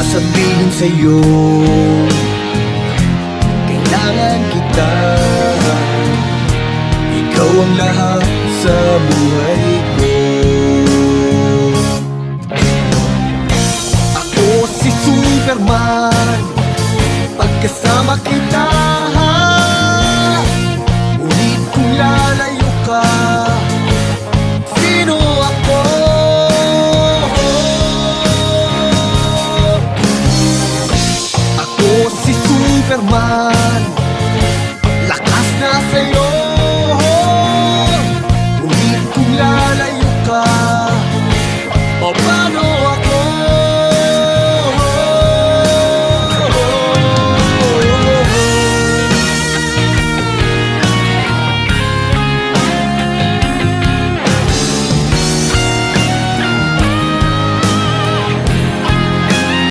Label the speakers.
Speaker 1: sasabihin sa'yo, kailangan kita. Ikaw ang lahat sa buhay ko. Ako si Superman, pagkasama kita. Ngunit kung lalayo ka, sino ako? Ako si Superman, lakas na sa'yo.